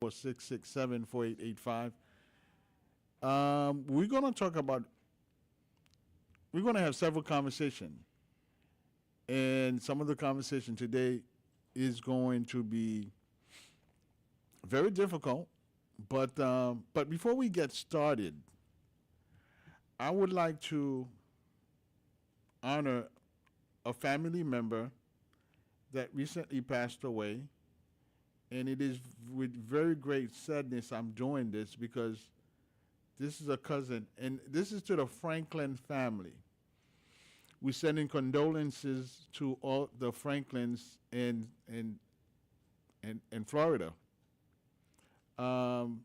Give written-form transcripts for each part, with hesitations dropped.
667-4885. We're going to talk about, we're going to have several conversations. And some of the conversation today is going to be very difficult. But before we get started, I would like to honor a family member that recently passed away. And it is with very great sadness I'm doing this because this is a cousin, and this is to the Franklin family. We're sending condolences to all the Franklins in Florida. Um,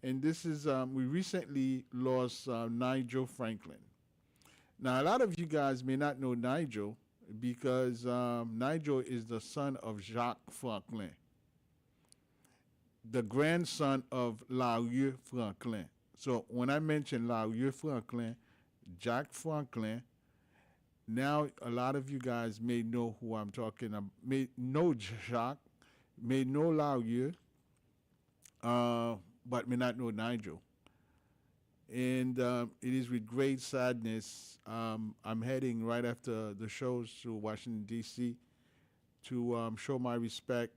and this is we recently lost Nigel Franklin. Now, a lot of you guys may not know Nigel because Nigel is the son of Jacques Franklin, the grandson of Laurier Franklin. So when I mention Laurier Franklin, Jacques Franklin, now a lot of you guys may know who I'm talking about, may know Jacques, may know Laurier, but may not know Nigel. And it is with great sadness I'm heading right after the shows to Washington, D.C. to show my respect.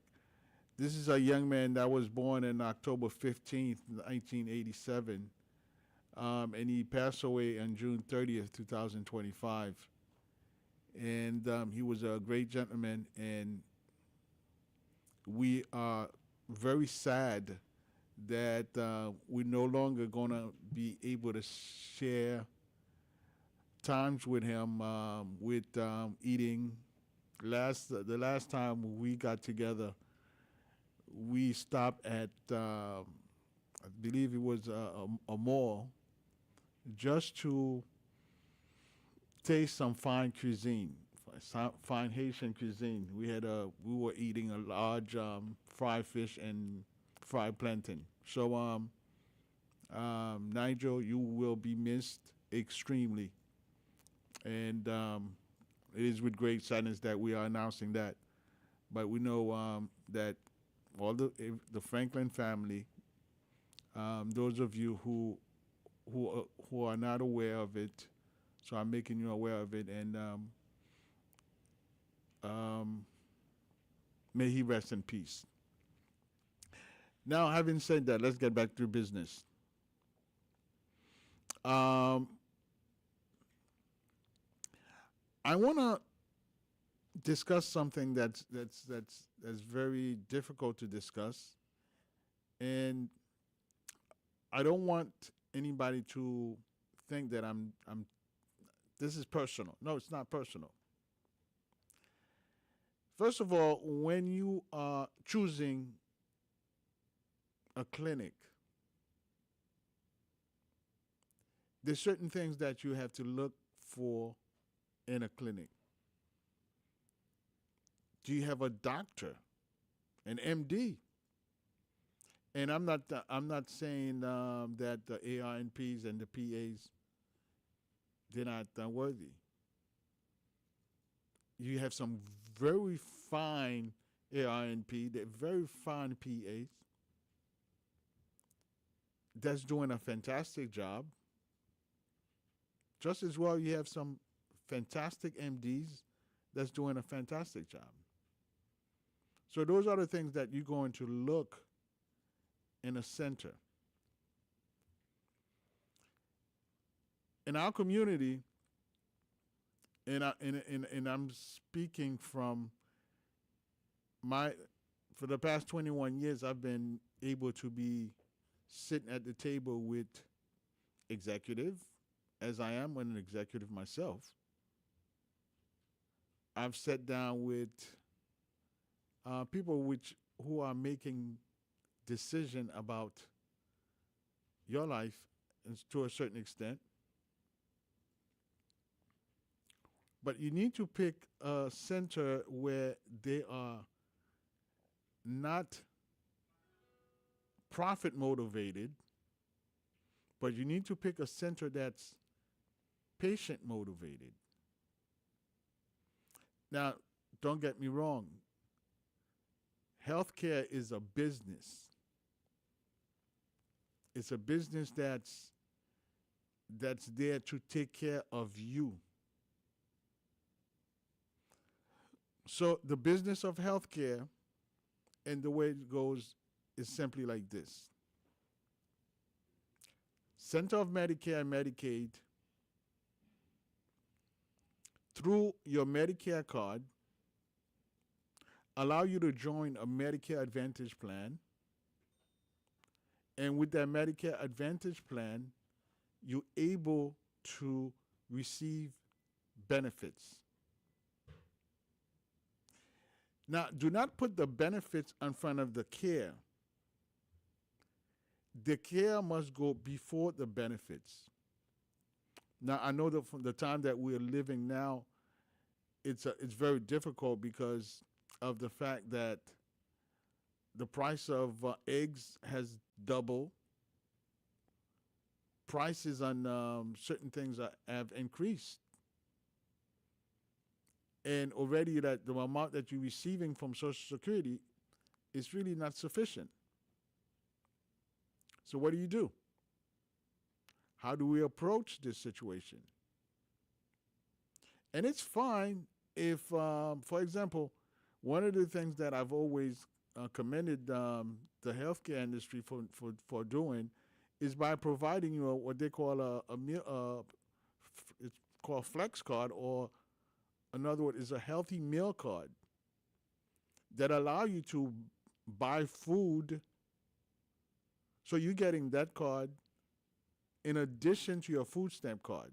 This is a young man that was born on October 15th, 1987, and he passed away on June 30th, 2025. And he was a great gentleman, and we are very sad that we're no longer going to be able to share times with him with eating. The last time we got together, we stopped at, I believe it was a mall, just to taste some fine cuisine, fine Haitian cuisine. We were eating a large fried fish and fried plantain. So, Nigel, you will be missed extremely, and it is with great sadness that we are announcing that. But we know that all the Franklin family, those of you who are not aware of it, so I'm making you aware of it, and may he rest in peace. Now, having said that, let's get back to business. I want to discuss something that's very difficult to discuss, and I don't want anybody to think that I'm. This is personal. No, it's not personal. First of all, when you are choosing a clinic, there's certain things that you have to look for in a clinic. Do you have a doctor, an MD? And I'm not saying that the ARNPs and the PAs, they're not worthy. You have some very fine ARNP, they're very fine PAs that's doing a fantastic job. Just as well, you have some fantastic MDs that's doing a fantastic job. So those are the things that you're going to look in a center. In our community, and I'm speaking from for the past 21 years, I've been able to be sitting at the table with executive, as I am an executive myself. I've sat down with people who are making decision about your life to a certain extent. But you need to pick a center where they are not profit motivated, but you need to pick a center that's patient motivated. Now, don't get me wrong. Healthcare is a business. It's a business that's there to take care of you. So the business of healthcare and the way it goes is simply like this. Center of Medicare and Medicaid, through your Medicare card, allow you to join a Medicare Advantage plan. And with that Medicare Advantage plan, you're able to receive benefits. Now, do not put the benefits in front of the care. The care must go before the benefits. Now, I know that from the time that we're living now, it's very difficult because of the fact that the price of eggs has doubled. Prices on certain things have increased. And already that the amount that you're receiving from Social Security is really not sufficient. So what do? How do we approach this situation? And it's fine if, for example, one of the things that I've always commended the healthcare industry for doing is by providing you what they call a meal, it's called flex card, or another word is a healthy meal card that allow you to buy food. So you're getting that card in addition to your food stamp card.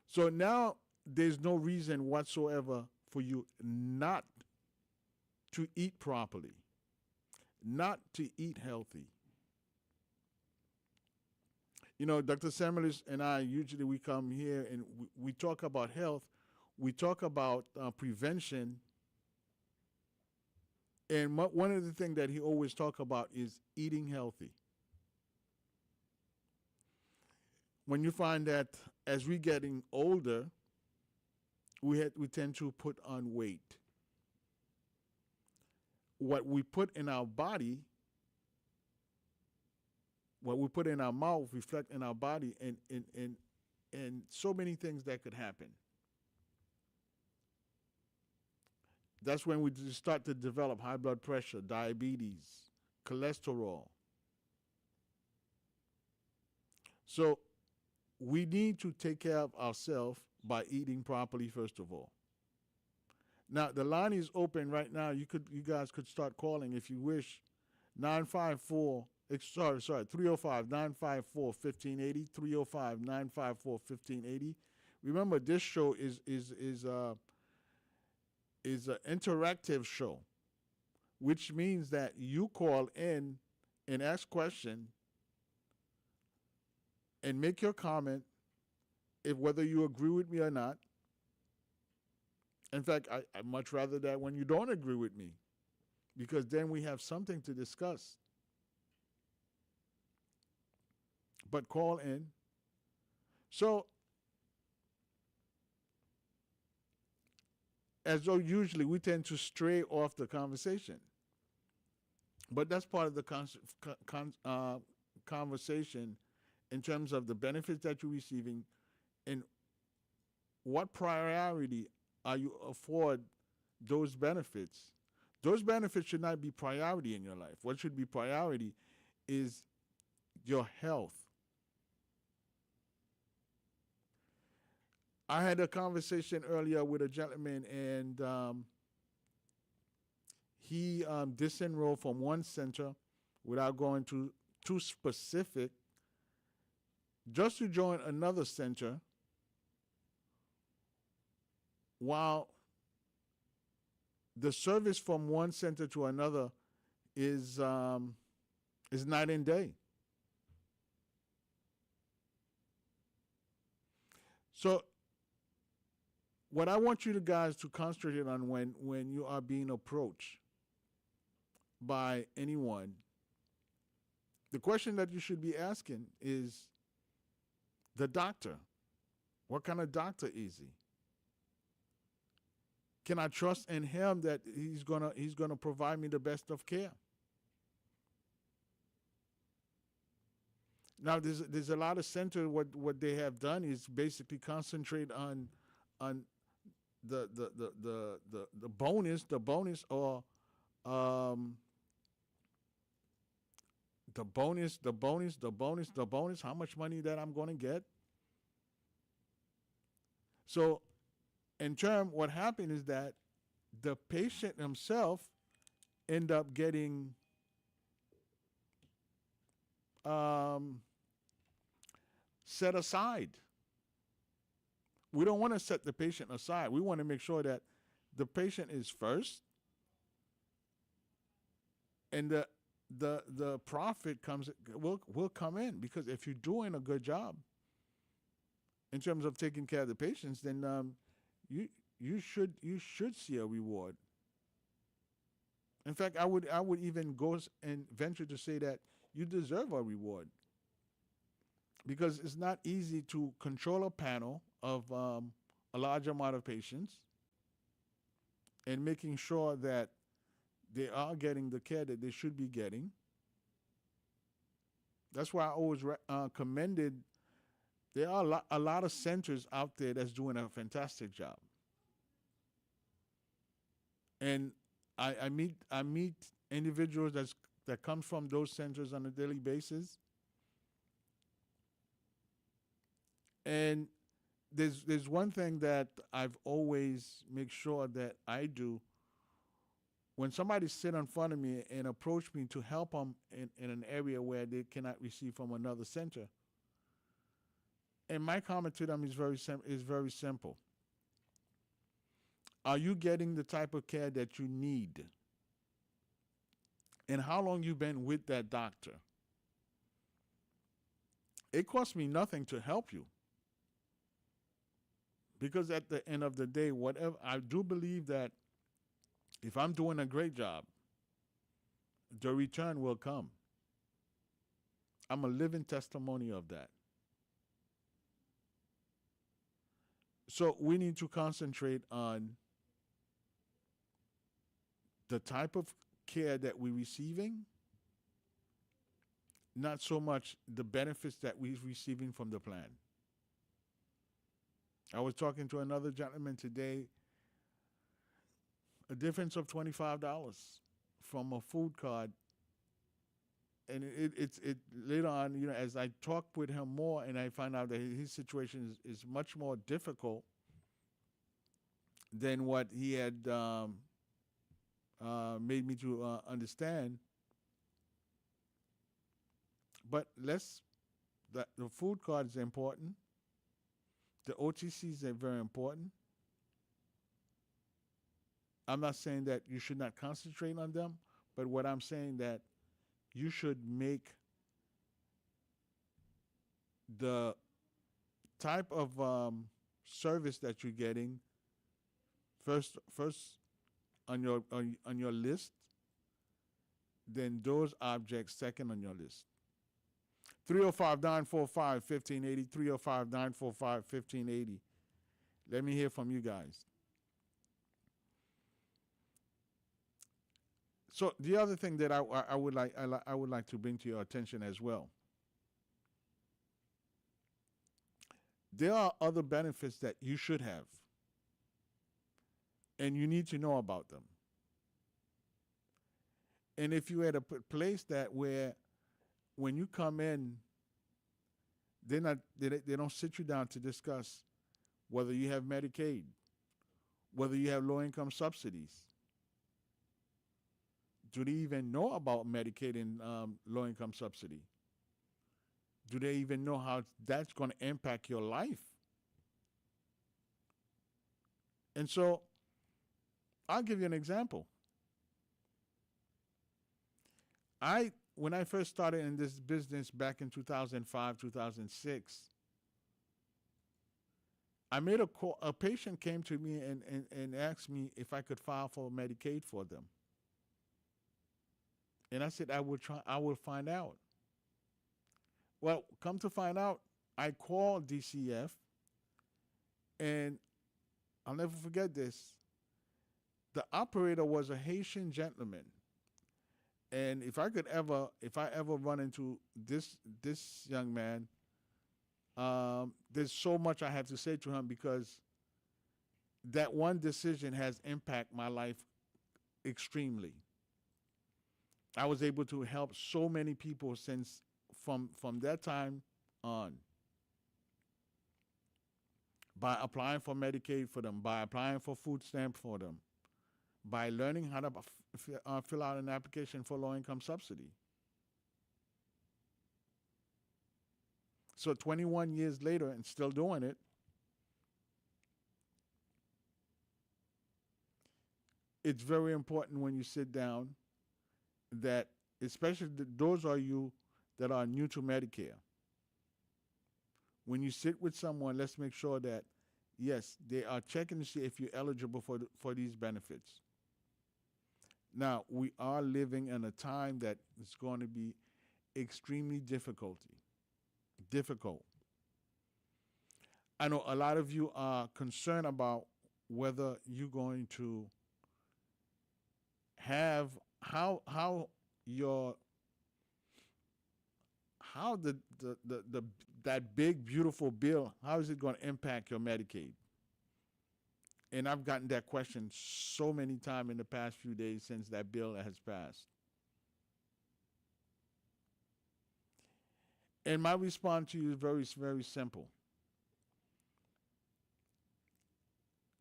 So now there's no reason whatsoever for you not to eat properly, not to eat healthy. You know, Dr. Samuelis and I, usually we come here and we talk about health. We talk about prevention. And one of the things that he always talk about is eating healthy. When you find that as we're getting older, we tend to put on weight. What we put in our body, what we put in our mouth reflect in our body, and so many things that could happen. That's when we start to develop high blood pressure, diabetes, cholesterol. So we need to take care of ourselves by eating properly, first of all. Now, the line is open right now. You guys could start calling if you wish. 954, 305-954-1580, 305-954-1580. Remember, this show is an interactive show, which means that you call in and ask questions and make your comment, whether you agree with me or not. In fact, I much rather that when you don't agree with me, because then we have something to discuss. But call in. So, as though usually we tend to stray off the conversation. But that's part of the conversation in terms of the benefits that you're receiving and what priority are you afford those benefits. Those benefits should not be priority in your life. What should be priority is your health. I had a conversation earlier with a gentleman, and he disenrolled from one center without going to too specific, just to join another center, while the service from one center to another is night and day. So what I want you guys to concentrate on when you are being approached by anyone, the question that you should be asking is the doctor. What kind of doctor is he? Can I trust in him that he's gonna provide me the best of care? Now there's a lot of centers. What they have done is basically concentrate on the bonus or um, the bonus. How much money that I'm going to get? So in term, what happened is that the patient himself end up getting um, set aside. We don't want to set the patient aside. We want to make sure that the patient is first, and the profit will come in, because if you're doing a good job in terms of taking care of the patients, then you you should see a reward. In fact, I would even go and venture to say that you deserve a reward, because it's not easy to control a panel of a large amount of patients and making sure that they are getting the care that they should be getting. That's why I always commended. There are a lot of centers out there that's doing a fantastic job, and I meet individuals that come from those centers on a daily basis, and there's one thing that I've always make sure that I do when somebody sit in front of me and approach me to help them in an area where they cannot receive from another center. And my comment to them is very simple. Are you getting the type of care that you need? And how long you been with that doctor? It costs me nothing to help you, because at the end of the day, whatever I do believe that if I'm doing a great job, the return will come. I'm a living testimony of that. So we need to concentrate on the type of care that we're receiving, not so much the benefits that we're receiving from the plan. I was talking to another gentleman today, a difference of $25 from a food card. And it later on, as I talked with him more and I find out that his situation is much more difficult than what he had made me to understand. But the food card is important. The OTCs are very important. I'm not saying that you should not concentrate on them, but what I'm saying that you should make the type of service that you're getting first on your list, then those objects second on your list. 305-945-1580, 305-945-1580. Let me hear from you guys. So the other thing that I would like to bring to your attention as well. There are other benefits that you should have, and you need to know about them. And if you're at a place that where when you come in, they don't sit you down to discuss whether you have Medicaid, whether you have low income subsidies. Do they even know about Medicaid and low income subsidy? Do they even know how that's going to impact your life? And so I'll give you an example. When I first started in this business back in 2005, 2006, I made a call. A patient came to me and asked me if I could file for Medicaid for them. And I said I will find out. Well, come to find out, I called DCF, and I'll never forget this. The operator was a Haitian gentleman, And if I ever run into this young man, there's so much I have to say to him because that one decision has impacted my life extremely. I was able to help so many people since from that time on by applying for Medicaid for them, by applying for food stamp for them, by learning how to fill out an application for low income subsidy. So 21 years later and still doing it, it's very important when you sit down that, especially those are you that are new to Medicare. When you sit with someone, let's make sure that yes, they are checking to see if you're eligible for these benefits. Now, we are living in a time that is going to be extremely difficult. I know a lot of you are concerned about whether you're going to have how your how the that big beautiful bill, how is it going to impact your Medicaid? And I've gotten that question so many times in the past few days since that bill has passed. And my response to you is very simple.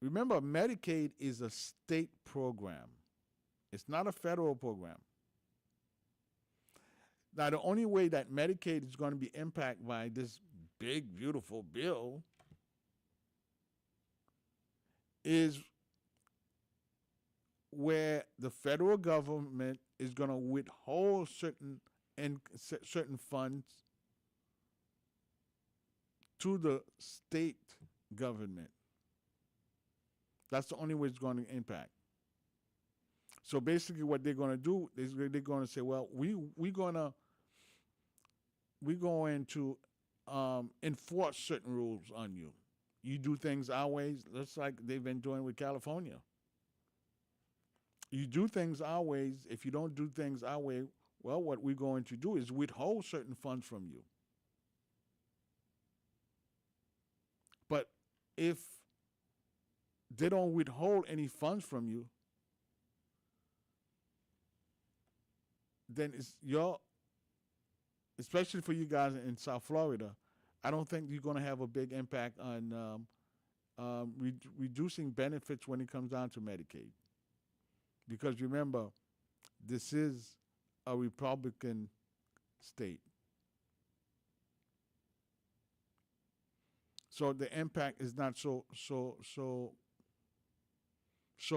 Remember, Medicaid is a state program. It's not a federal program. Now, the only way that Medicaid is going to be impacted by this big, beautiful bill is where the federal government is going to withhold certain funds to the state government. That's the only way it's going to impact. So basically, what they're going to do is they're going to say, "Well, we're going to enforce certain rules on you. You do things our ways, just like they've been doing with California. You do things our ways. If you don't do things our way, well, what we're going to do is withhold certain funds from you. But if they don't withhold any funds from you, then it's your, especially for you guys in South Florida, I don't think you're going to have a big impact on reducing benefits when it comes down to Medicaid. Because remember, this is a Republican state. So the impact is not so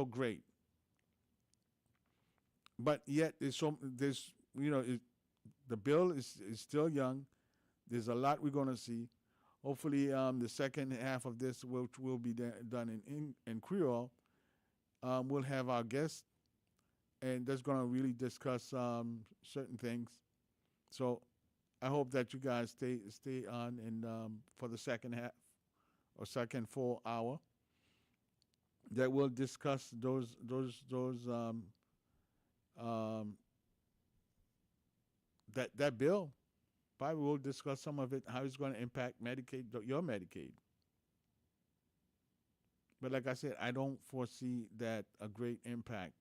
great. But yet there's the bill is still young. There's a lot we're going to see. Hopefully, the second half of this will be done in Creole. We'll have our guest, and that's going to really discuss certain things. So I hope that you guys stay on and for the second half or second full hour that we'll discuss those that bill. Probably we'll discuss some of it, how it's going to impact Medicaid, your Medicaid. But like I said, I don't foresee that a great impact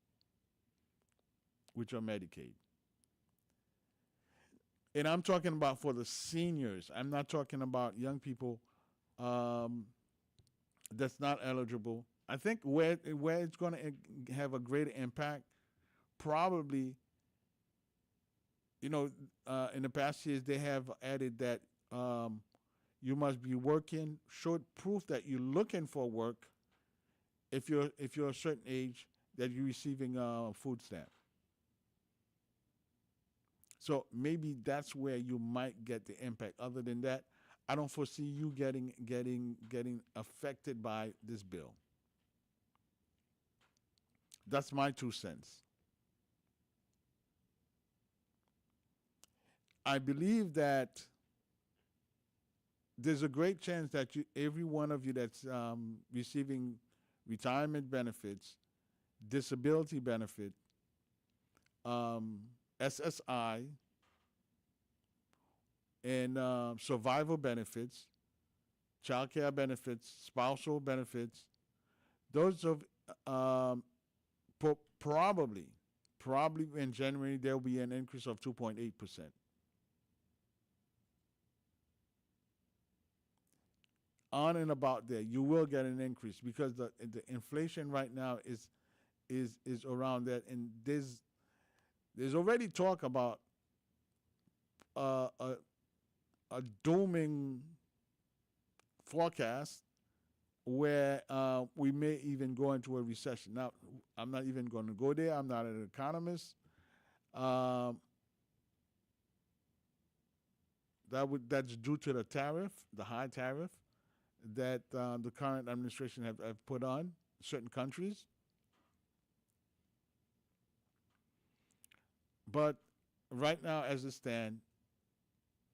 with your Medicaid. And I'm talking about for the seniors. I'm not talking about young people that's not eligible. I think where it's going to have a greater impact, probably, in the past years they have added that you must be working, show proof that you're looking for work. If you're a certain age, that you're receiving food stamp. So maybe that's where you might get the impact. Other than that, I don't foresee you getting affected by this bill. That's my 2 cents. I believe that there's a great chance that every one of you that's receiving retirement benefits, disability benefit, SSI, and survival benefits, child care benefits, spousal benefits. Those of um, probably in January there will be an increase of 2.8%. On and about there, you will get an increase because the inflation right now is around that, and there's already talk about uh, a a dooming forecast where we may even go into a recession. Now, I'm not even going to go there. I'm not an economist. Um, that's due to the tariff, the high tariff that the current administration have put on certain countries. But right now, as it stands,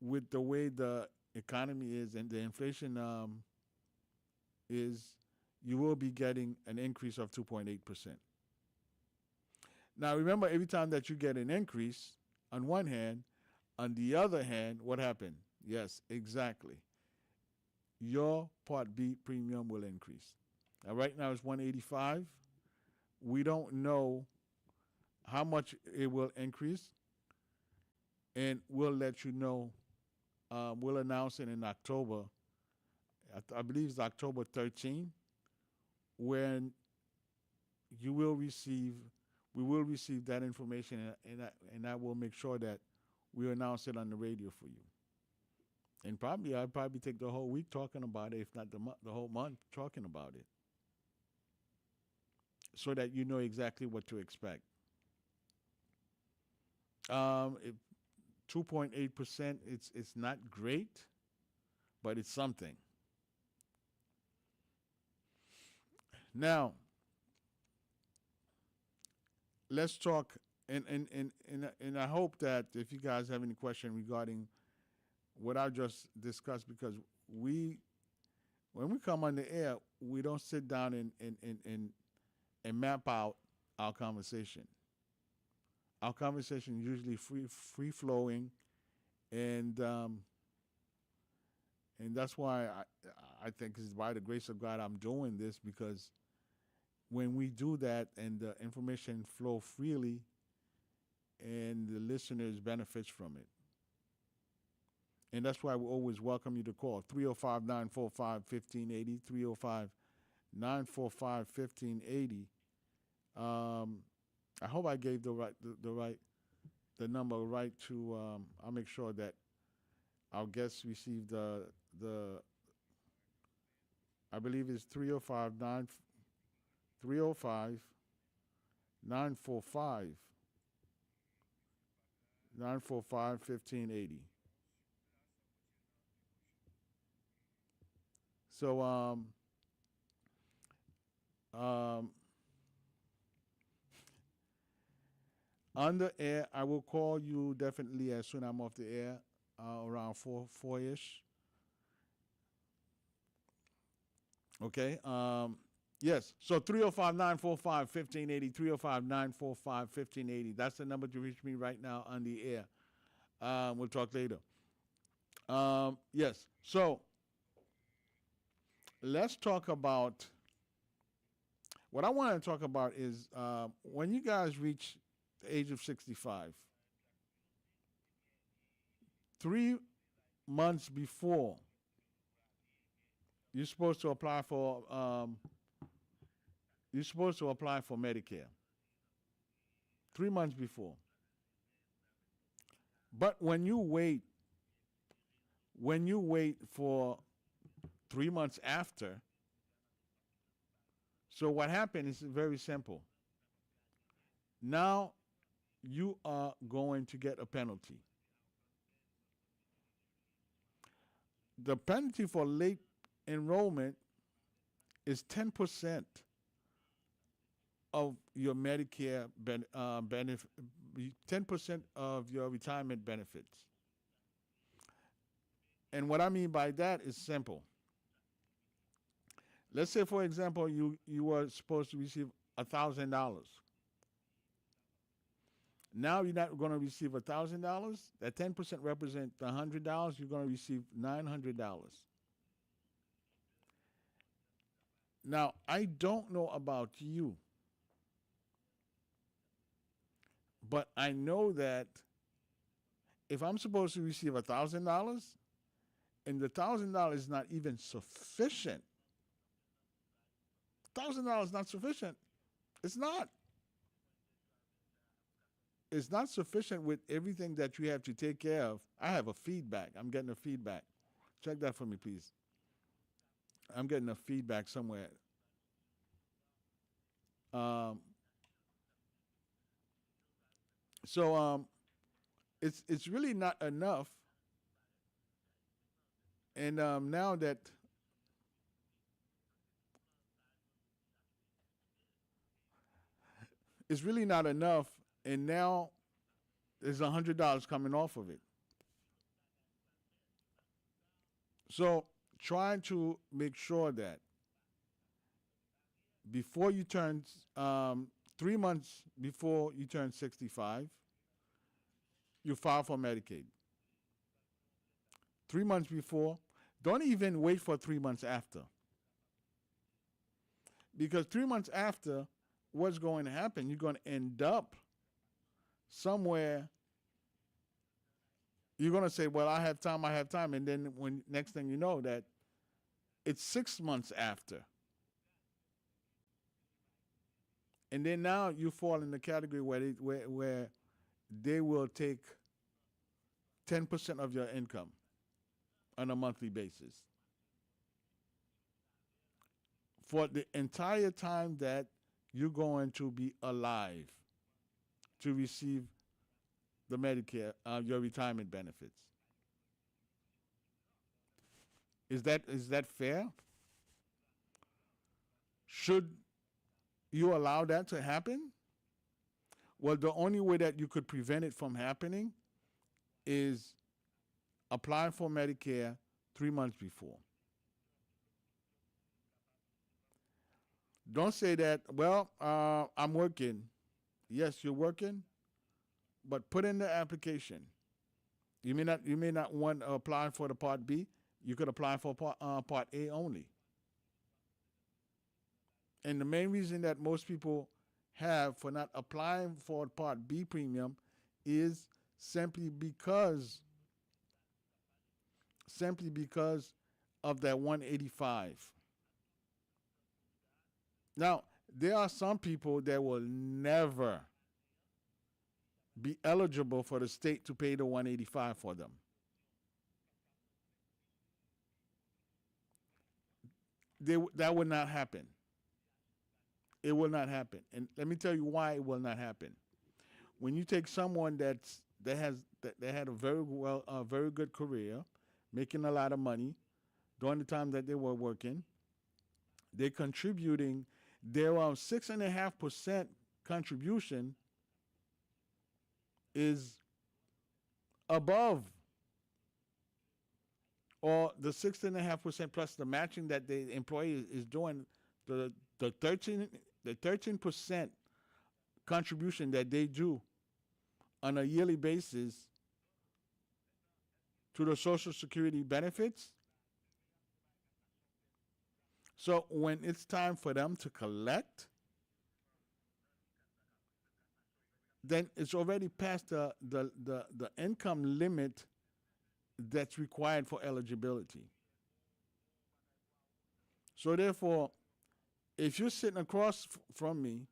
with the way the economy is and the inflation is, you will be getting an increase of 2.8%. Now, remember, every time that you get an increase, on one hand, on the other hand, what happened? Yes, exactly. Your Part B premium will increase. Now, right now it's 185. We don't know how much it will increase, and we'll let you know. We'll announce it in October. I believe it's October 13th, when you will receive, we will receive that information, and I will make sure that we announce it on the radio for you. And probably I'll probably take the whole week talking about it, if not the whole month talking about it, so that you know exactly what to expect. 2.8%, it's not great, but it's something. Now, let's talk, and I hope that if you guys have any question regarding what I just discussed, because when we come on the air, we don't sit down and map out our conversation. Our conversation is usually free flowing, and that's why I think it's by the grace of God I'm doing this, because when we do that and the information flow freely, and the listeners benefits from it. And that's why we always welcome you to call 305-945-1580, 305-945-1580. I hope I gave the number right to I'll make sure that our guests receive the I believe it's 305-945 1580. So on the air, I will call you definitely as soon as I'm off the air, around four ish. Okay. Yes. So 305-945-1580, 305-945-1580. That's the number to reach me right now on the air. We'll talk later. Yes. So let's talk about what I want to talk about is when you guys reach the age of 65, 3 months before, you're supposed to apply for Medicare. 3 months before. But when you wait for 3 months after, so what happened is very simple. Now you are going to get a penalty. The penalty for late enrollment is 10% of your Medicare benefit, 10% of your retirement benefits. And what I mean by that is simple. Let's say, for example, you were supposed to receive $1,000. Now you're not going to receive $1,000. That 10% represents $100. You're going to receive $900. Now, I don't know about you, but I know that if I'm supposed to receive $1,000 and the $1,000 is not even sufficient, $1,000 is not sufficient. It's not. It's not sufficient with everything that you have to take care of. I have a feedback. I'm getting a feedback. Check that for me, please. I'm getting a feedback somewhere. Um, so it's really not enough. And now that it's really not enough, and now there's $100 coming off of it. So trying to make sure that before you turn 3 months before you turn 65, you file for Medicaid. 3 months before, don't even wait for 3 months after. Because 3 months after, what's going to happen? You're going to end up somewhere. You're going to say, well, I have time, I have time. And then when next thing you know that it's 6 months after. And then now you fall in the category where they will take 10% of your income on a monthly basis for the entire time that you're going to be alive to receive the Medicare, your retirement benefits. Is that fair? Should you allow that to happen? Well, the only way that you could prevent it from happening is applying for Medicare 3 months before. Don't say that, well, I'm working. Yes, you're working, but put in the application. You may not want to apply for the Part B. You could apply for Part A only. And the main reason that most people have for not applying for Part B premium is simply because of that 185. Now, there are some people that will never be eligible for the state to pay the 185 for them. That would not happen. It will not happen. And let me tell you why it will not happen. When you take someone that had a very good career, making a lot of money during the time that they were working, they're contributing their 6.5% contribution is above, or the 6.5% plus the matching that the employee is doing, the 13% contribution that they do on a yearly basis to the Social Security benefits. So when it's time for them to collect, then it's already past the income limit that's required for eligibility. So therefore, if you're sitting across from me,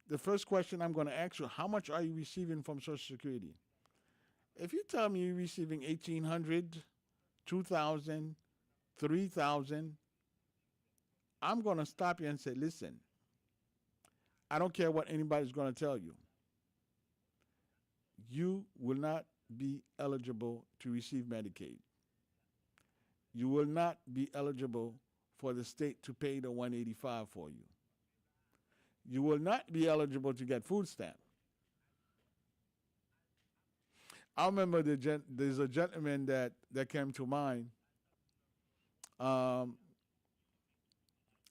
the first question I'm going to ask you, how much are you receiving from Social Security? If you tell me you're receiving 1,800, 2,000, 3,000, I'm going to stop you and say, listen, I don't care what anybody's going to tell you. You will not be eligible to receive Medicaid. You will not be eligible for the state to pay the 185 for you. You will not be eligible to get food stamp. I remember there's a gentleman that came to mind. Um,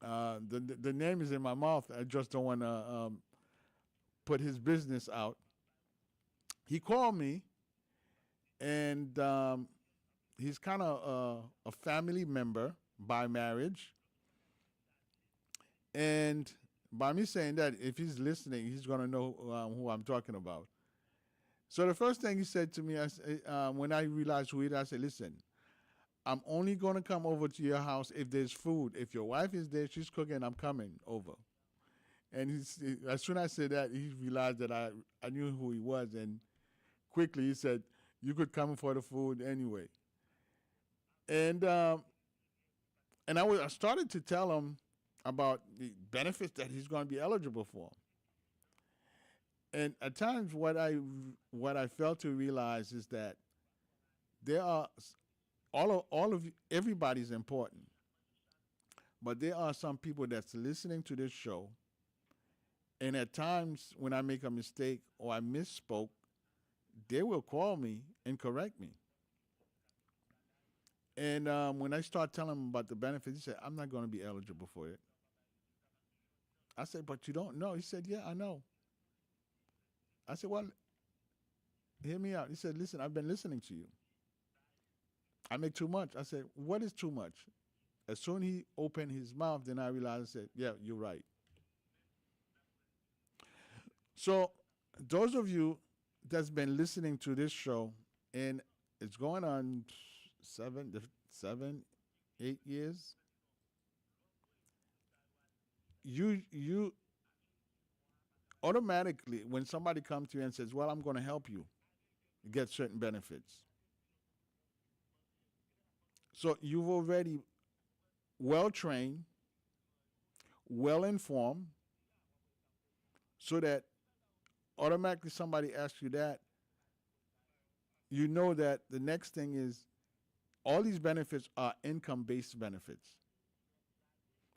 the name is in my mouth. I just don't want to put his business out. he called me, and he's kind of a family member by marriage. And by me saying that, if he's listening, he's going to know who I'm talking about. So the first thing he said to me, when I realized who it is, I said, listen, I'm only going to come over to your house if there's food. If your wife is there, she's cooking, I'm coming over. And as soon as I said that, he realized that I knew who he was. And quickly he said, you could come for the food anyway. And I started to tell him about the benefits that he's going to be eligible for. And at times, what I failed to realize is that there are all of everybody's important, but there are some people that's listening to this show, and at times when I make a mistake or I misspoke, they will call me and correct me. And when I start telling them about the benefits, he said, I'm not going to be eligible for it. I said, but you don't know. He said, yeah, I know. I said, well, hear me out. He said, listen, I've been listening to you. I make too much. I said, what is too much? As soon as he opened his mouth, then I realized, I said, yeah, you're right. So those of you that's been listening to this show, and it's going on 7, 8 years, you automatically, when somebody comes to you and says, well, I'm going to help you get certain benefits. So you've already well trained, well informed, so that automatically somebody asks you that, you know that the next thing is all these benefits are income-based benefits.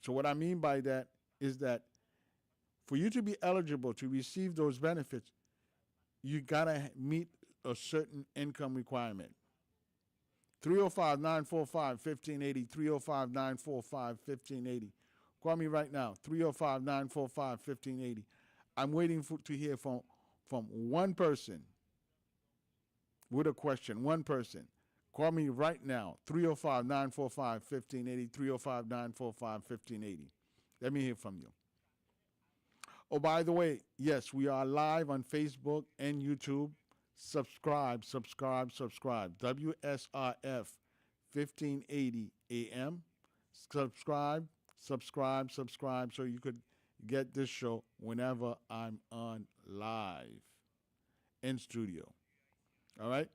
So what I mean by that is that for you to be eligible to receive those benefits, you gotta meet a certain income requirement. 305-945-1580, 305-945-1580. Call me right now, 305-945-1580. I'm waiting to hear from one person with a question, one person. Call me right now, 305-945-1580, 305-945-1580. Let me hear from you. Oh, by the way, yes, we are live on Facebook and YouTube. Subscribe. WSRF 1580 AM. Subscribe, so you could get this show whenever I'm on live in studio. All right?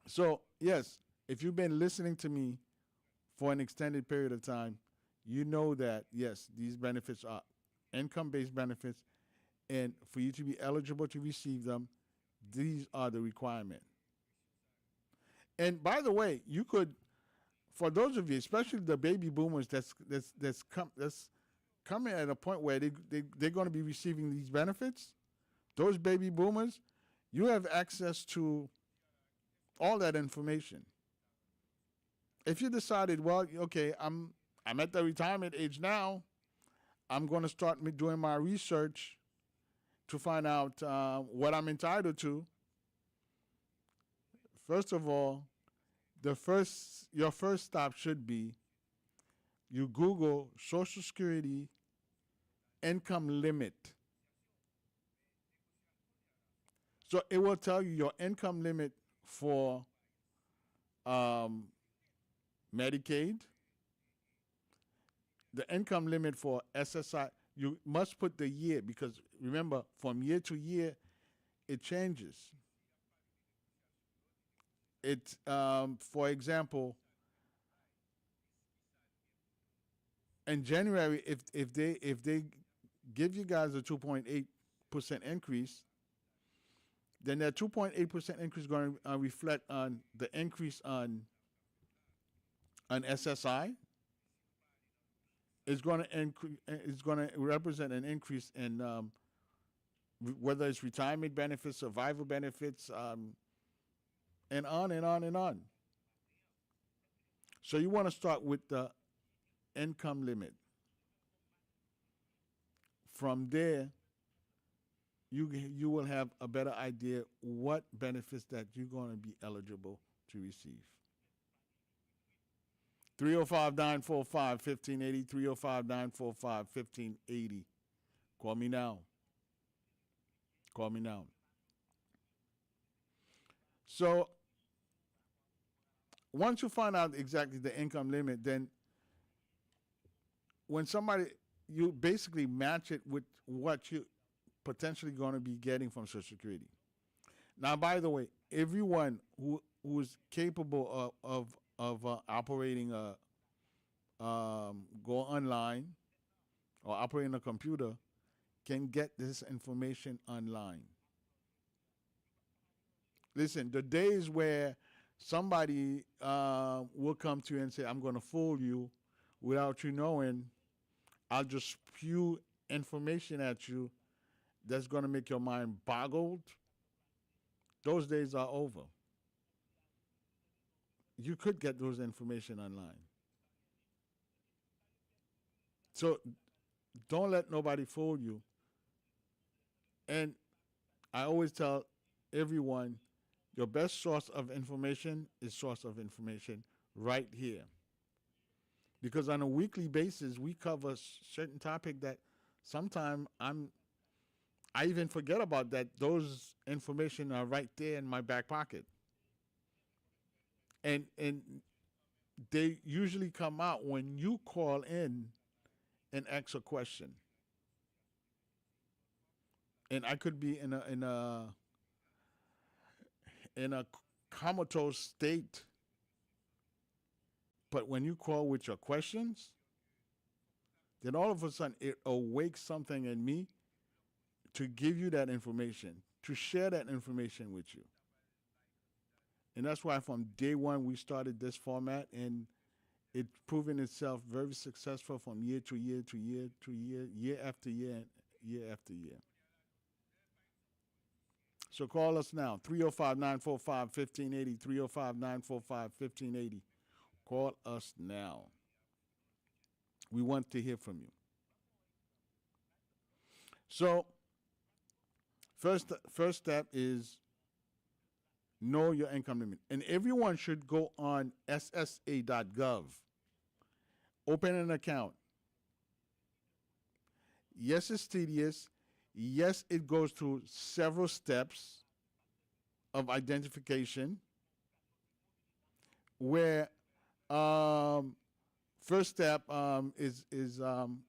So, yes, if you've been listening to me for an extended period of time, you know that, yes, these benefits are income-based benefits, and for you to be eligible to receive them, these are the requirement. And by the way, you could, for those of you, especially the baby boomers that's coming at a point where they're going to be receiving these benefits, those baby boomers, you have access to all that information. If you decided, well, okay, I'm at the retirement age now, I'm going to start doing my research to find out what I'm entitled to. First of all, your first stop should be you Google Social Security income limit. So it will tell you your income limit for Medicaid, the income limit for SSI. You must put the year, because remember, from year to year, it changes. It, for example, in January, if they give you guys a 2.8% increase, then that 2.8% increase is going to reflect on the increase on SSI. It's going to represent an increase in whether it's retirement benefits, survival benefits, and on and on and on. So you want to start with the income limit. From there, you will have a better idea what benefits that you're going to be eligible to receive. 305-945-1580, 305-945-1580. Call me now. Call me now. So once you find out exactly the income limit, then when somebody, you basically match it with what you potentially going to be getting from Social Security. Now, by the way, everyone who is capable of operating a go online or operating a computer can get this information online. Listen, the days where somebody will come to you and say, "I'm going to fool you," without you knowing, I'll just spew information at you that's going to make your mind boggled. Those days are over. You could get those information online. So don't let nobody fool you. And I always tell everyone, your best source of information is source of information right here. Because on a weekly basis, we cover certain topic that sometimes I even forget about that. Those information are right there in my back pocket. And they usually come out when you call in and ask a question. And I could be in a comatose state, but when you call with your questions, then all of a sudden it awakes something in me to give you that information, to share that information with you. And that's why from day one we started this format, and it's proven itself very successful from year to year to year to year, year after year, and year after year. So call us now, 305-945-1580, 305-945-1580. Call us now. We want to hear from you. So first step is know your income limit. And everyone should go on ssa.gov, open an account. Yes, it's tedious. Yes, it goes through several steps of identification where first step is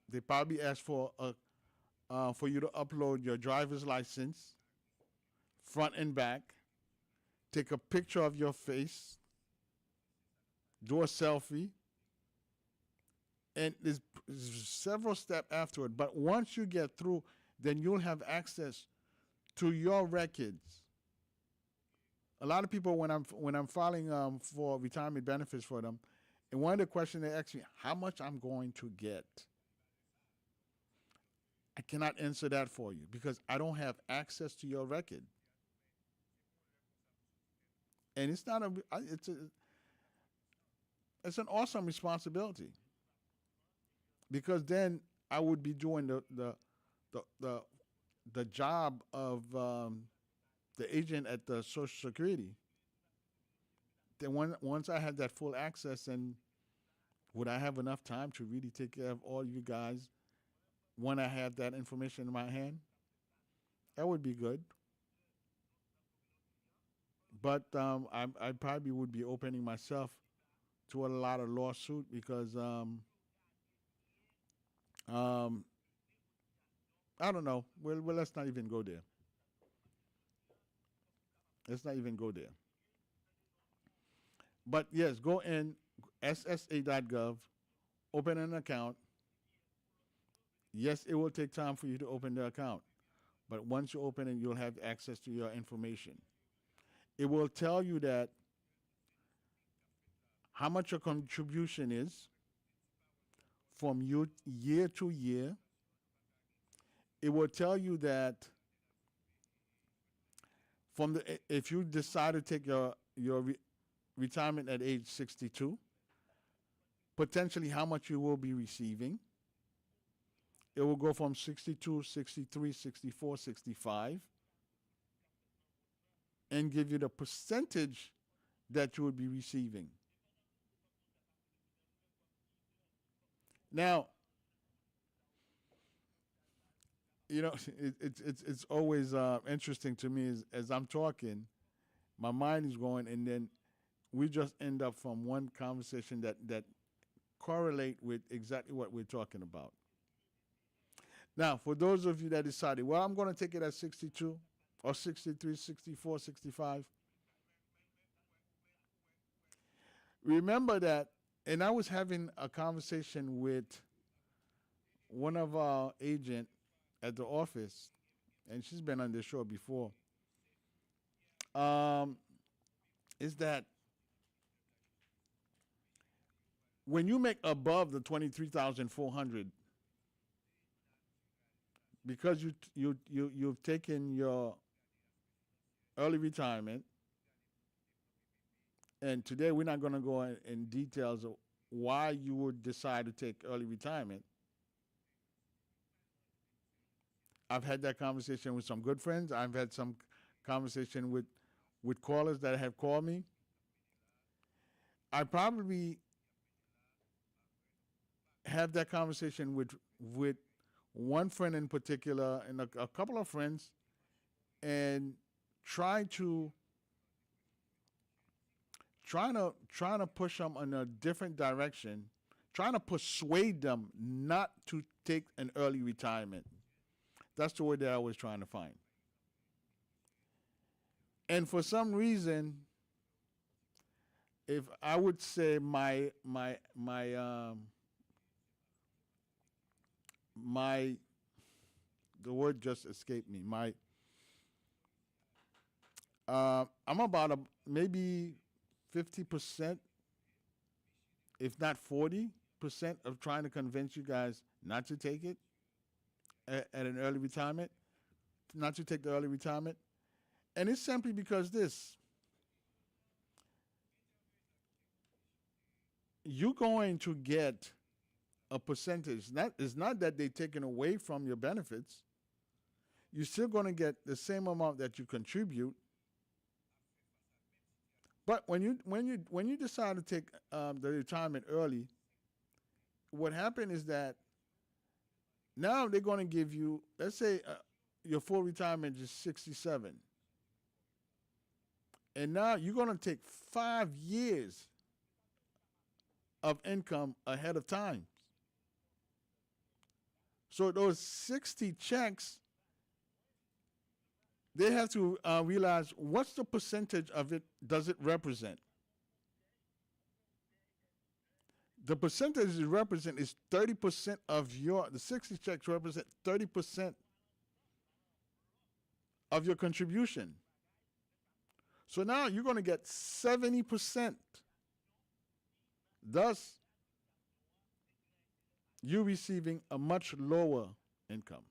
they probably ask for you to upload your driver's license, front and back, take a picture of your face, do a selfie, and there's several steps afterward. But once you get through, then you'll have access to your records. A lot of people, when I'm filing for retirement benefits for them, and one of the questions they ask me, how much I'm going to get. I cannot answer that for you because I don't have access to your record. And it's not it's an awesome responsibility because then I would be doing the job of the agent at the Social Security. Then once I had that full access, and would I have enough time to really take care of all you guys when I have that information in my hand? That would be good. But I probably would be opening myself to a lot of lawsuit because um, I don't know. Well, let's not even go there. Let's not even go there. But yes, go in ssa.gov, open an account. Yes, it will take time for you to open the account, but once you open it, you'll have access to your information. It will tell you that how much your contribution is from year to year. It will tell you that if you decide to take your retirement at age 62, potentially how much you will be receiving. It will go from 62, 63, 64, 65, and give you the percentage that you would be receiving. Now, you know, it's always interesting to me as I'm talking, my mind is going, and then we just end up from one conversation that correlate with exactly what we're talking about. Now, for those of you that decided, well, I'm going to take it at 62 or 63, 64, 65, remember that, and I was having a conversation with one of our agent at the office, and she's been on the show before, um, is that when you make above the 23,400, because you've taken your early retirement, and today we're not going to go in details of why you would decide to take early retirement. I've had that conversation with some good friends. I've had some conversation with callers that have called me. I probably have that conversation with one friend in particular and a couple of friends, and try to trying to push them in a different direction, trying to persuade them not to take an early retirement. That's the word that I was trying to find. And for some reason, if I would say my the word just escaped me. I'm about maybe 50%, if not 40%, of trying to convince you guys not to take it at an early retirement, not to take the early retirement. And it's simply because you're going to get a percentage. It's not that they're taking away from your benefits. You're still going to get the same amount that you contribute. But when you decide to take the retirement early, what happened is that now they're going to give you, let's say, your full retirement is 67, and now you're going to take 5 years of income ahead of time. So those 60 checks, they have to realize what's the percentage of it does it represent. The percentage it represent is 30% of the 60 checks represent 30% of your contribution. So now you're going to get 70%. Thus, you're receiving a much lower income.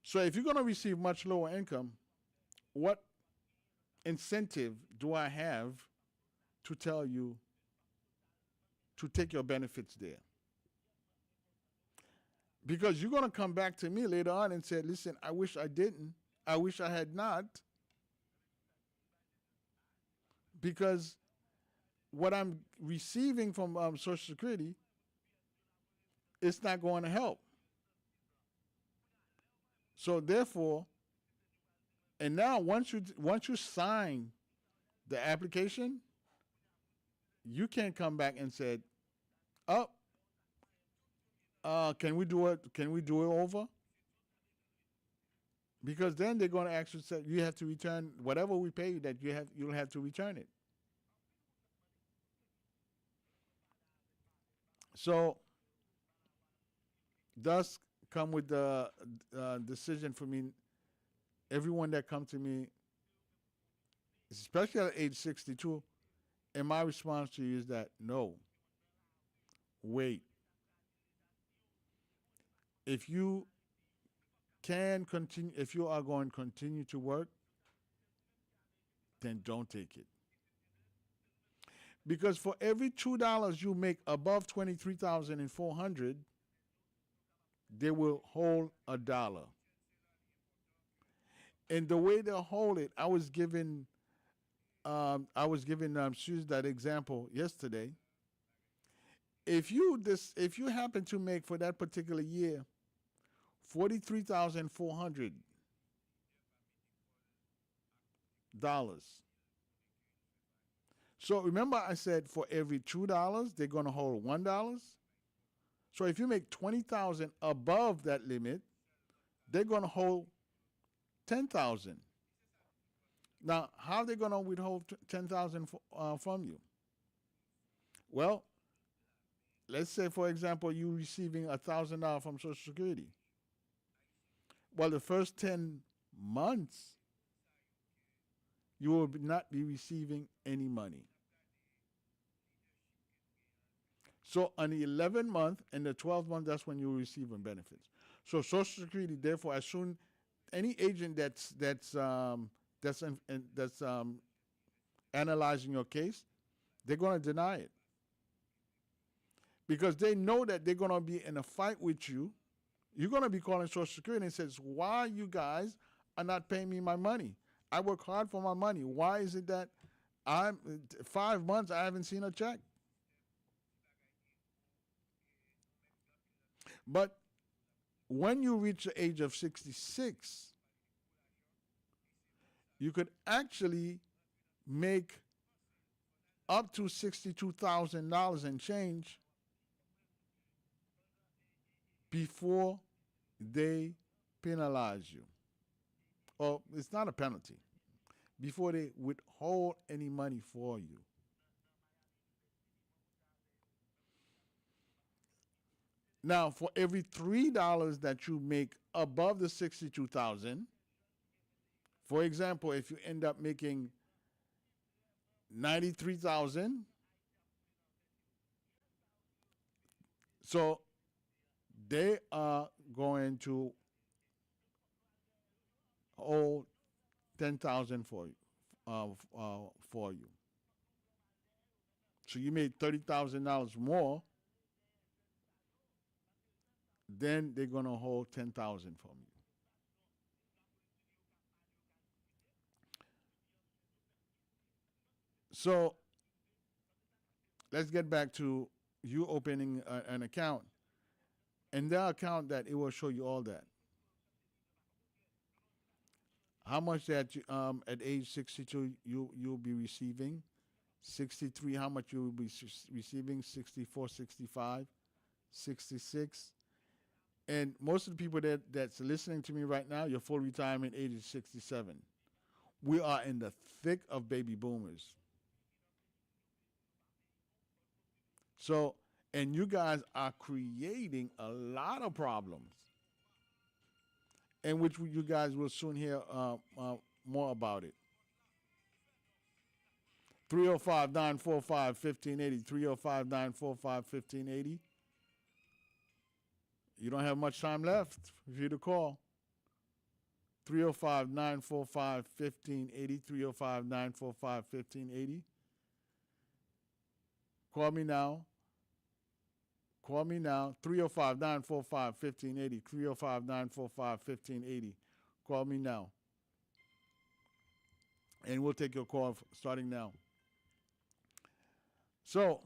So if you're going to receive much lower income, what incentive do I have to tell you to take your benefits there? Because you're going to come back to me later on and say, listen, I wish I didn't. I wish I had not. Because what I'm receiving from Social Security, it's not going to help. So therefore, and now once you sign the application, you can't come back and say, "Oh, can we do it? Can we do it over?" Because then they're going to actually say you have to return whatever we pay you. That you'll have to return it. So, thus come with the decision for me. Everyone that come to me, especially at age 62, and my response to you is that no, wait. If you can continue, if you are going to continue to work, then don't take it. Because for every $2 you make above 23,400, they will hold $1. And the way they'll hold it, I was giving Suze that example yesterday. If you happen to make for that particular year $43,400, so remember I said for every $2 they're gonna hold $1. So if you make 20,000 above that limit, they're gonna hold 10,000. Now, how are they gonna withhold 10,000 from you? Well, let's say for example you receiving $1,000 from Social Security. Well, the first 10 months you will not be receiving any money. So on the 11th month and the 12th month, that's when you will receive benefits. So Social Security, therefore, as soon any agent that's analyzing your case, they're going to deny it because they know that they're going to be in a fight with you. You're going to be calling Social Security and says, "Why you guys are not paying me my money? I work hard for my money. Why is it that I'm 5 months I haven't seen a check?" But when you reach the age of 66, you could actually make up to $62,000 and change before they penalize you. Or it's not a penalty, before they withhold any money for you. Now, for every $3 that you make above the 62,000, for example, if you end up making 93,000, so they are going to hold 10,000 for you. So you made $30,000 more, then they're gonna hold 10,000 from you. So let's get back to you opening an account, and that account that it will show you all that. How much that at age 62 you'll be receiving, 63 how much you will be receiving, 64, 65, 66. And most of the people that's listening to me right now, your full retirement age is 67. We are in the thick of baby boomers. So, and you guys are creating a lot of problems, and which you guys will soon hear more about it. 305 945 1580. 305 945 1580. You don't have much time left for you to call. 305 945 1580. 305 945 1580. Call me now. Call me now. 305 945 1580. 305 945 1580. Call me now. And we'll take your call starting now. So,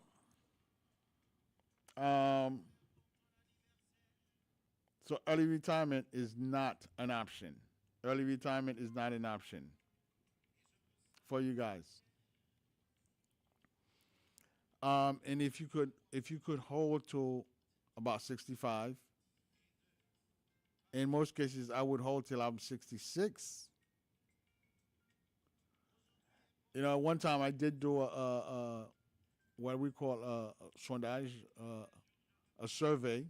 so early retirement is not an option. Early retirement is not an option for you guys. And if you could hold to about 65, in most cases I would hold till I'm 66. One time I did do a what we call a sondage, a survey,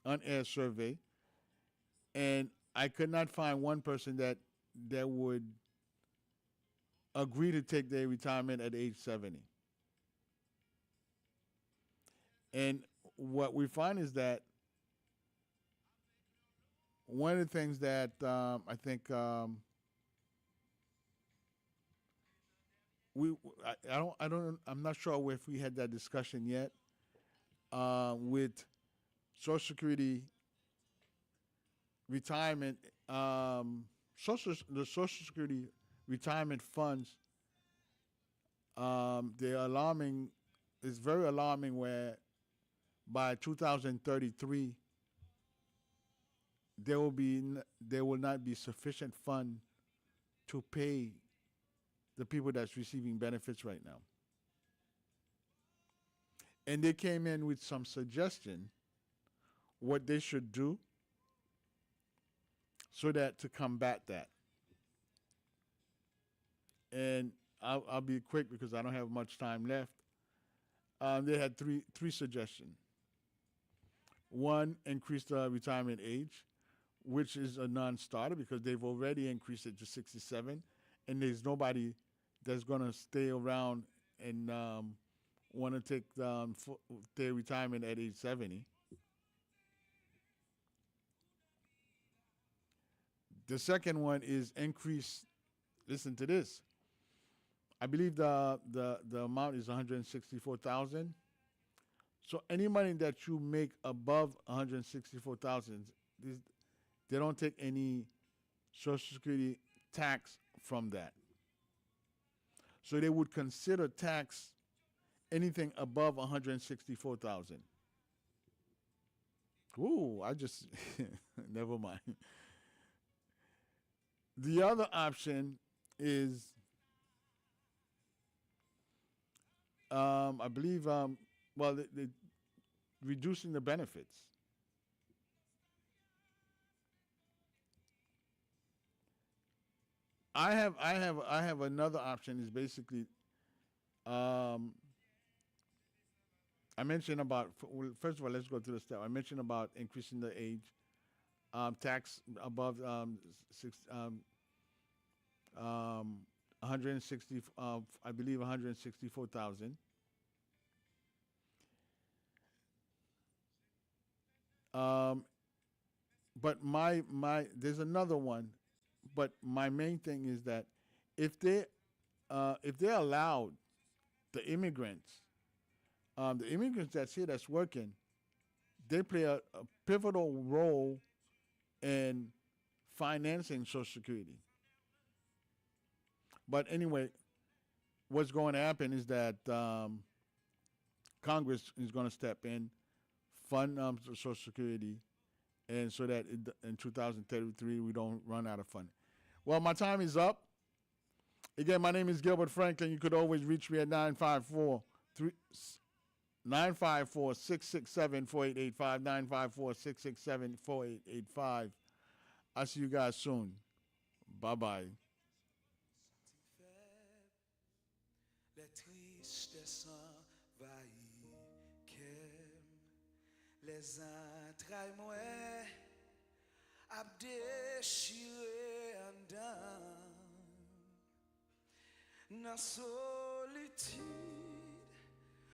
an air survey, and I could not find one person that would agree to take their retirement at age 70. And what we find is that one of the things that I think I'm not sure if we had that discussion yet with Social Security retirement, the Social Security retirement funds. They're alarming. It's very alarming where by 2033 there will not be sufficient fund to pay the people that's receiving benefits right now. And they came in with some suggestion what they should do so that to combat that. And I'll be quick because I don't have much time left. They had three suggestions. One, increase the retirement age, which is a non-starter because they've already increased it to 67, and there's nobody that's going to stay around and want to take their retirement at age 70. The second one is increase. Listen to this. I believe the amount is 164,000. So any money that you make above 164,000, they don't take any Social Security tax from that. So they would consider tax anything above 164,000. Ooh, I just never mind. The other option is, I believe, they reducing the benefits. I have another option. Is basically, um, I mentioned about. Well, first of all, let's go through the step. I mentioned about increasing the age, tax above 160. I believe 164,000. Um, but my there's another one, but my main thing is that if they allowed the immigrants, the immigrants that's here that's working, they play a pivotal role in financing Social Security. But anyway, what's going to happen is that Congress is going to step in, fund Social Security, and so that in 2033 we don't run out of funding. Well, my time is up. Again, my name is Gilbert Franklin. You could always reach me at 954-667-4885, 954-667-4885. I'll see you guys soon. Bye-bye. Les tristesses envahissent les entrailles moi a déchiré en dedans dans solitude